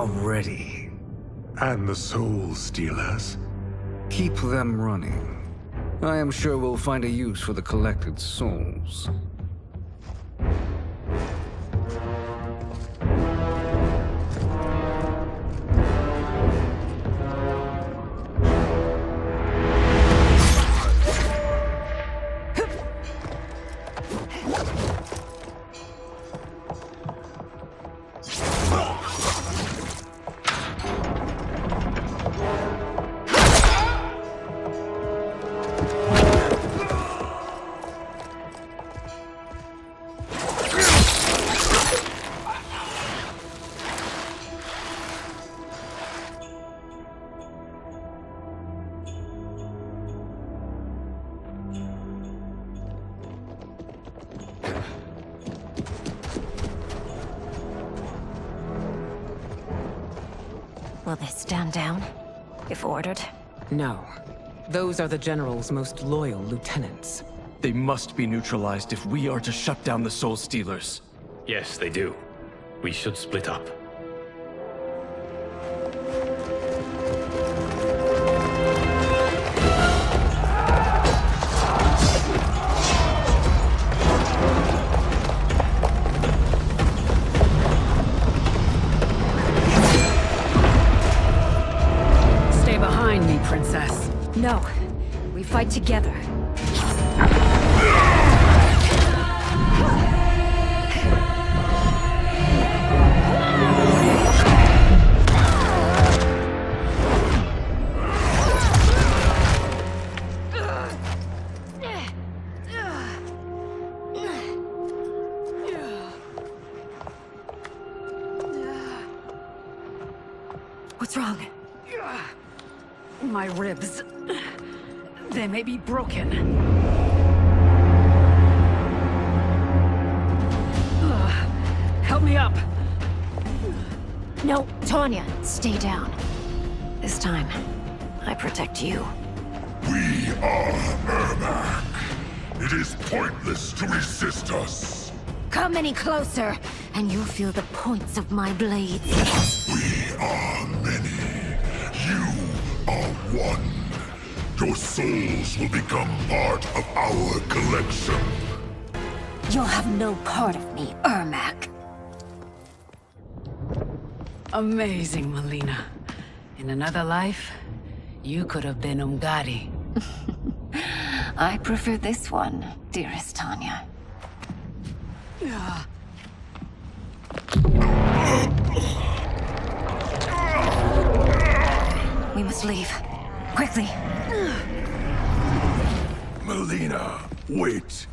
Already. And the Soul Stealers? Keep them running. I am sure we'll find a use for the collected souls. Will they stand down, if ordered? No. Those are the General's most loyal lieutenants. They must be neutralized if we are to shut down the Soul Stealers. Yes, they do. We should split up. Stay behind me, Princess. No. We fight together. What's wrong? My ribs. They may be broken. Help me up. No, Tanya, stay down. This time, I protect you. We are Ermac. It is pointless to resist us. Come any closer, and you'll feel the points of my blades. We are many. You are one. Your souls will become part of our collection. You'll have no part of me, Ermac. Amazing, Mileena. In another life, you could have been Umgadi. I prefer this one, dearest Tanya. We must leave. Quickly. Mileena, wait.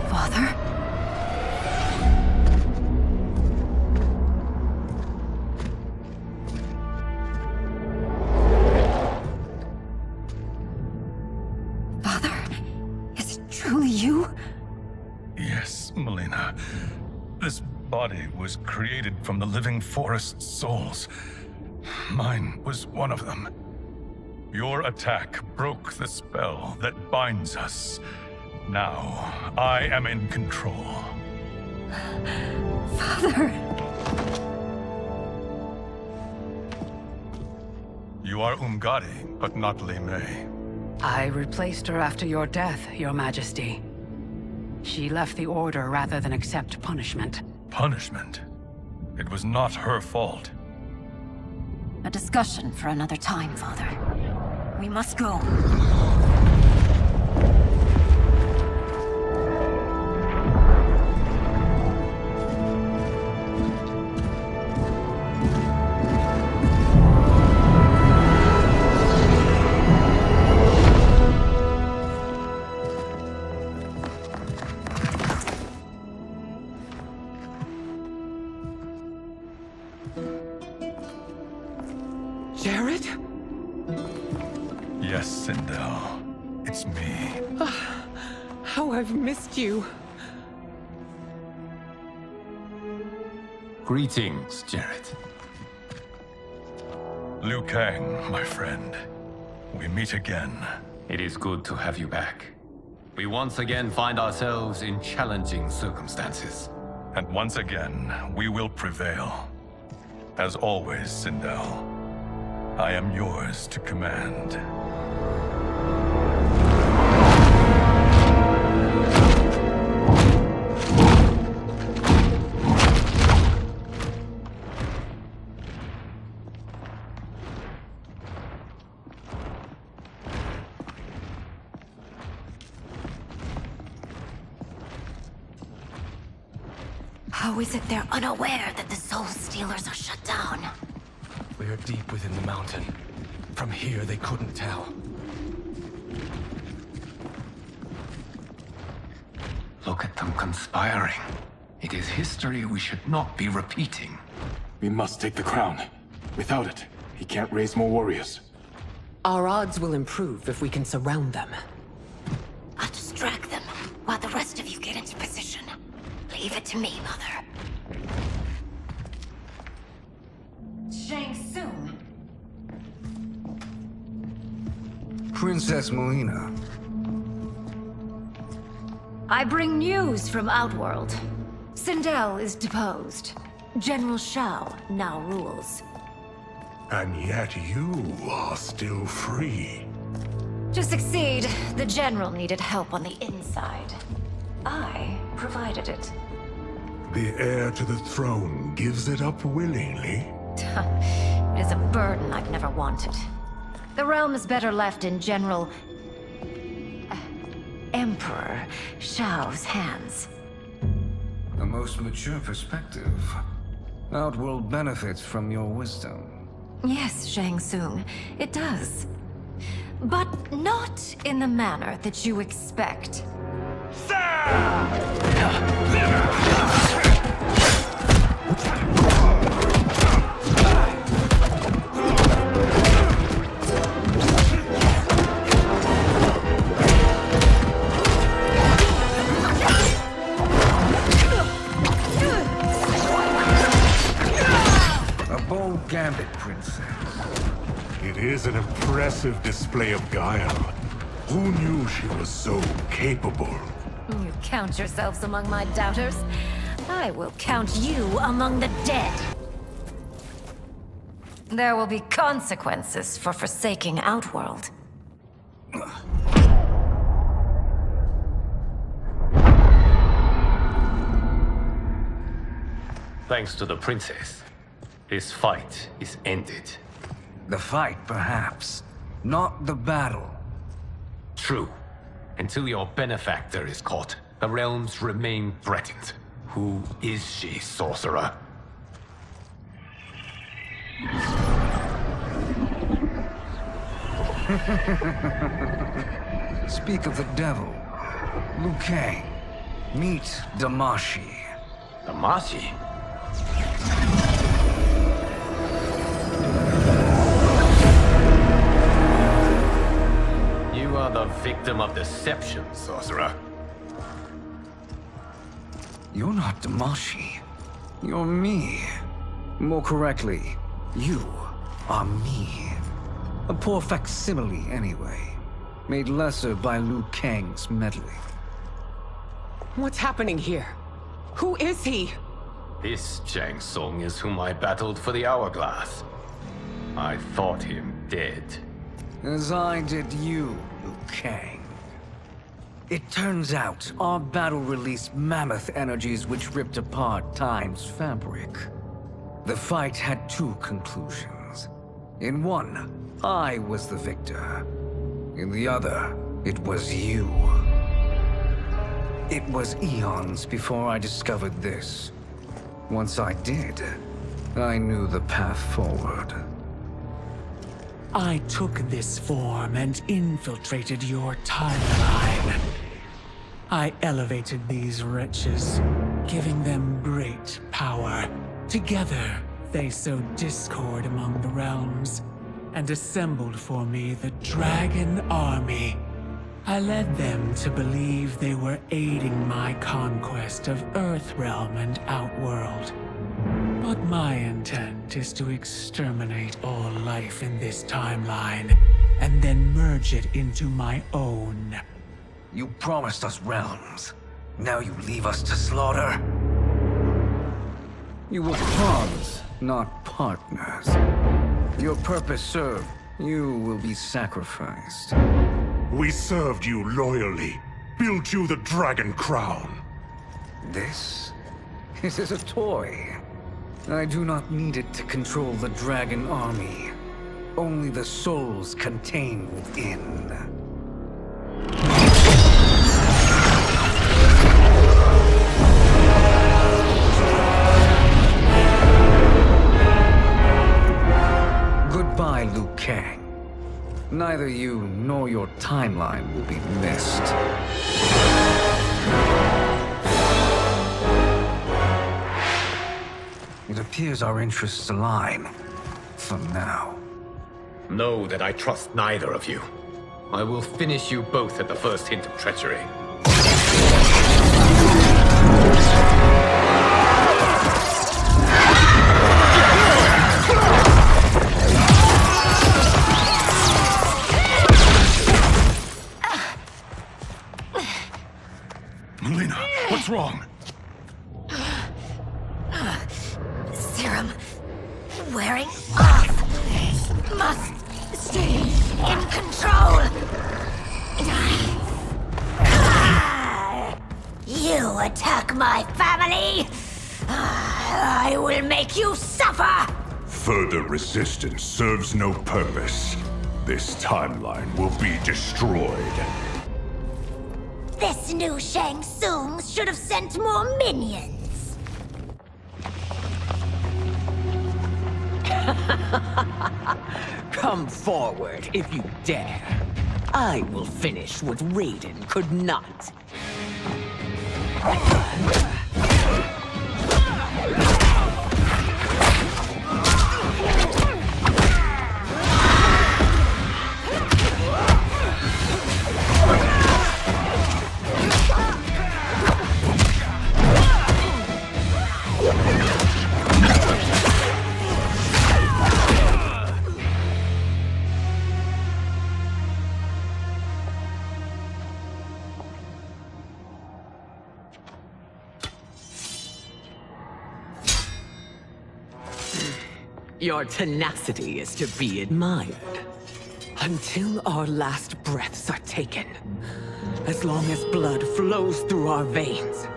Father? Father? Is it truly you? Yes, Mileena. This body was created from the living forest's souls. Mine was one of them. Your attack broke the spell that binds us. Now, I am in control. Father! You are Umgadi, but not Li Mei. I replaced her after your death, Your Majesty. She left the Order rather than accept punishment. Punishment? It was not her fault. A discussion for another time, Father. We must go. Jared? Yes, Sindel. It's me. How I've missed you. Greetings, Jared. Liu Kang, my friend. We meet again. It is good to have you back. We once again find ourselves in challenging circumstances. And once again, we will prevail. As always, Sindel, I am yours to command. How is it they're unaware that the Soul Stealers are shut down? We are deep within the mountain. From here, they couldn't tell. Look at them conspiring. It is history we should not be repeating. We must take the crown. Without it, he can't raise more warriors. Our odds will improve if we can surround them. I'll distract them while the rest of you get into position. Leave it to me, Mother. Shang Tsung. Princess Mileena. I bring news from Outworld. Sindel is deposed. General Shao now rules. And yet you are still free. To succeed, the General needed help on the inside. I provided it. The heir to the throne gives it up willingly. It is a burden I've never wanted. The realm is better left in General... Emperor Shao's hands. A most mature perspective. Outworld benefits from your wisdom. Yes, Shang Tsung, it does. But not in the manner that you expect. A bold gambit, Princess. It is an impressive display of guile. Who knew she was so capable? You count yourselves among my doubters. I will count you among the dead. There will be consequences for forsaking Outworld. Thanks to the princess, this fight is ended. The fight, perhaps. Not the battle. True. Until your benefactor is caught, the realms remain threatened. Who is she, sorcerer? Speak of the devil. Liu Kang. Meet Damashi. Damashi? You are the victim of deception, sorcerer. You're not Damashi. You're me. More correctly, you are me. A poor facsimile, anyway. Made lesser by Liu Kang's meddling. What's happening here? Who is he? This Shang Tsung is whom I battled for the Hourglass. I thought him dead. As I did you, Liu Kang. It turns out our battle released mammoth energies which ripped apart time's fabric. The fight had two conclusions. In one, I was the victor. In the other, it was you. It was eons before I discovered this. Once I did, I knew the path forward. I took this form and infiltrated your timeline. I elevated these wretches, giving them great power. Together, they sowed discord among the realms, and assembled for me the Dragon Army. I led them to believe they were aiding my conquest of Earthrealm and Outworld. But my intent is to exterminate all life in this timeline, and then merge it into my own. You promised us realms. Now you leave us to slaughter? You were pawns, not partners. Your purpose served. You will be sacrificed. We served you loyally, built you the Dragon Crown. This is a toy. I do not need it to control the Dragon Army. Only the souls contained within. Goodbye, Liu Kang. Neither you nor your timeline will be missed. It appears our interests align. For now. Know that I trust neither of you. I will finish you both at the first hint of treachery. Mileena, what's wrong? Serum wearing off. Must stay in control. You attack my family. I will make you suffer. Further resistance serves no purpose. This timeline will be destroyed. This new Shang Tsung should have sent more minions. Come forward if you dare. I will finish what Raiden could not. Your tenacity is to be admired. Until our last breaths are taken, as long as blood flows through our veins,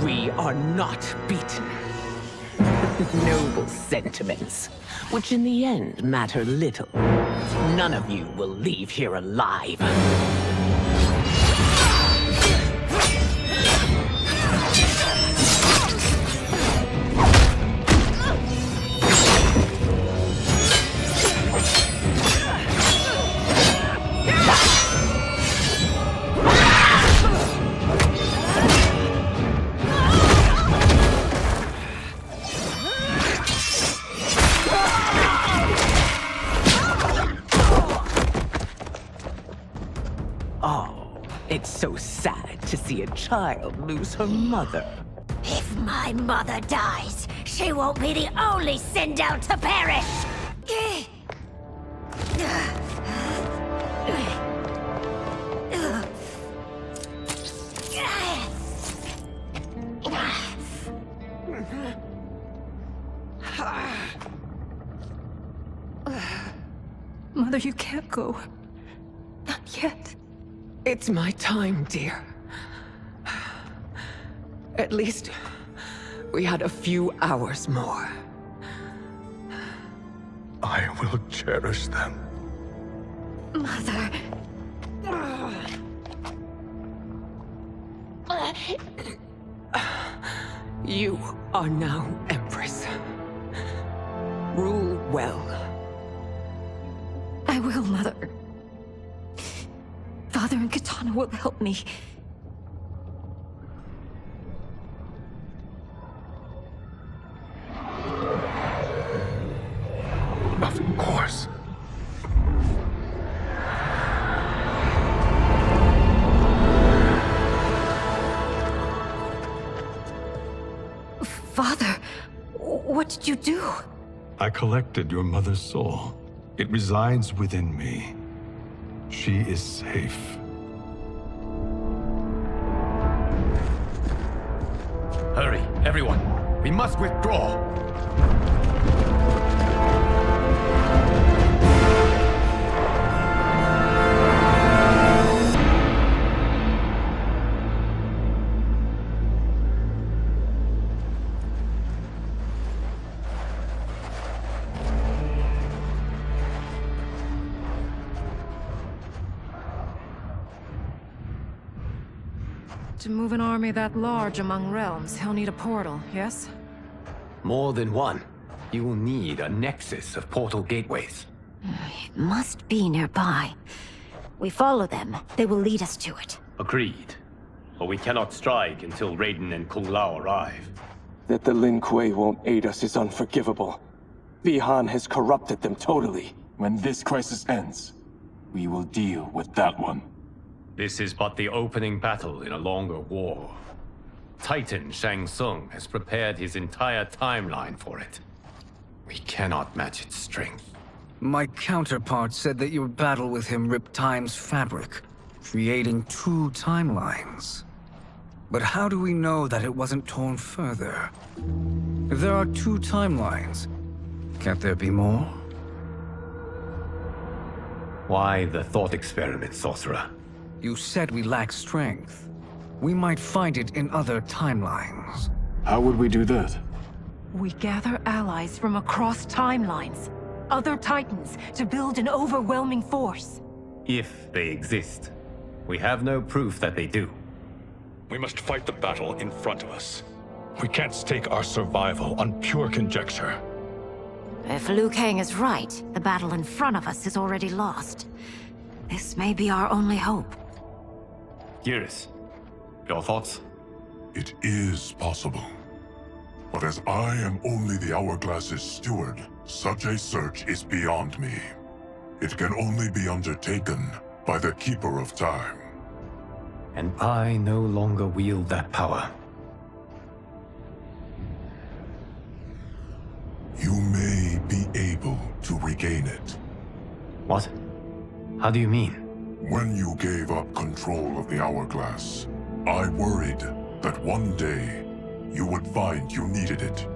we are not beaten. Noble sentiments, which in the end matter little. None of you will leave here alive. It's so sad to see a child lose her mother. If my mother dies, she won't be the only Sindel to perish! Mother, you can't go. Not yet. It's my time, dear. At least, we had a few hours more. I will cherish them. Mother... You are now Empress. Rule well. I will, Mother. Father and Katana will help me. Of course. Father, what did you do? I collected your mother's soul. It resides within me. She is safe. Hurry, everyone. We must withdraw. To move an army that large among realms, he'll need a portal, yes? More than one. You will need a nexus of portal gateways. It must be nearby. We follow them, they will lead us to it. Agreed. But we cannot strike until Raiden and Kung Lao arrive. That the Lin Kuei won't aid us is unforgivable. Bihan has corrupted them totally. When this crisis ends, we will deal with that one. This is but the opening battle in a longer war. Titan Shang Tsung has prepared his entire timeline for it. We cannot match its strength. My counterpart said that your battle with him ripped time's fabric, creating two timelines. But how do we know that it wasn't torn further? If there are two timelines, can't there be more? Why the thought experiment, Sorcerer? You said we lack strength. We might find it in other timelines. How would we do that? We gather allies from across timelines, other titans, to build an overwhelming force. If they exist. We have no proof that they do. We must fight the battle in front of us. We can't stake our survival on pure conjecture. If Liu Kang is right, the battle in front of us is already lost. This may be our only hope. Geras, your thoughts? It is possible. But as I am only the Hourglass's steward, such a search is beyond me. It can only be undertaken by the Keeper of Time. And I no longer wield that power. You may be able to regain it. What? How do you mean? When you gave up control of the Hourglass, I worried that one day you would find you needed it.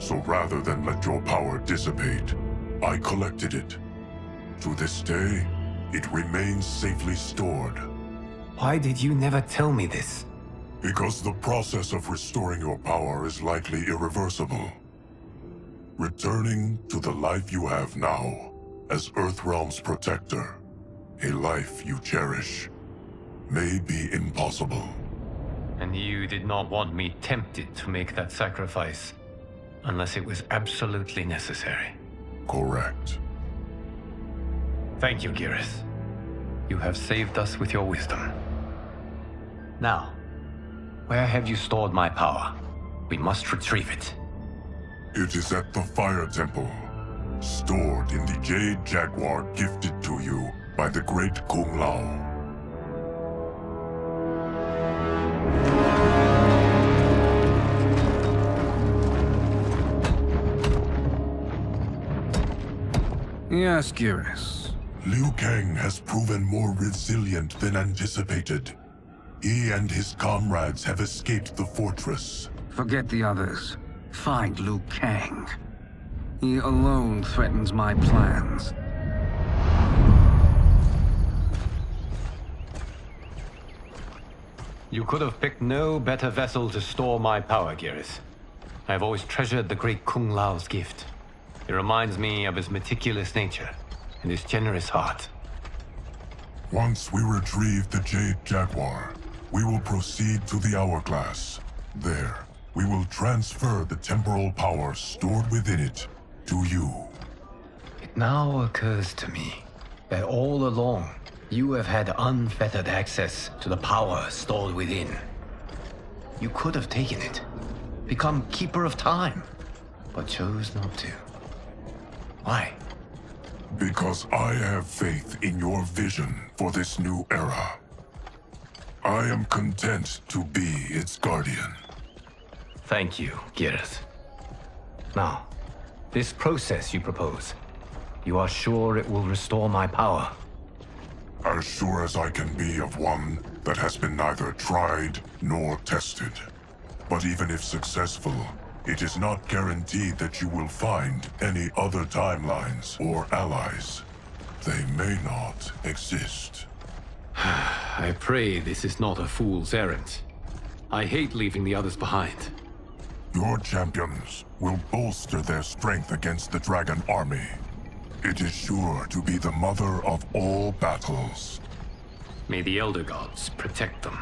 So rather than let your power dissipate, I collected it. To this day, it remains safely stored. Why did you never tell me this? Because the process of restoring your power is likely irreversible. Returning to the life you have now, as Earthrealm's protector, a life you cherish, may be impossible. And you did not want me tempted to make that sacrifice, unless it was absolutely necessary. Correct. Thank you, Geras. You have saved us with your wisdom. Now, where have you stored my power? We must retrieve it. It is at the Fire Temple, stored in the Jade Jaguar gifted to you by the great Kung Lao. Yes, Geras. Liu Kang has proven more resilient than anticipated. He and his comrades have escaped the fortress. Forget the others. Find Liu Kang. He alone threatens my plans. You could have picked no better vessel to store my power, Geras. I have always treasured the great Kung Lao's gift. It reminds me of his meticulous nature and his generous heart. Once we retrieve the Jade Jaguar, we will proceed to the Hourglass. There, we will transfer the temporal power stored within it to you. It now occurs to me that all along, you have had unfettered access to the power stored within. You could have taken it, become Keeper of Time, but chose not to. Why? Because I have faith in your vision for this new era. I am content to be its guardian. Thank you, Geras. Now, this process you propose, you are sure it will restore my power? As sure as I can be of one that has been neither tried nor tested. But even if successful, It is not guaranteed that you will find any other timelines or allies. They may not exist. I pray this is not a fool's errand. I hate leaving the others behind. Your champions will bolster their strength against the Dragon Army. It is sure to be the mother of all battles. May the Elder Gods protect them.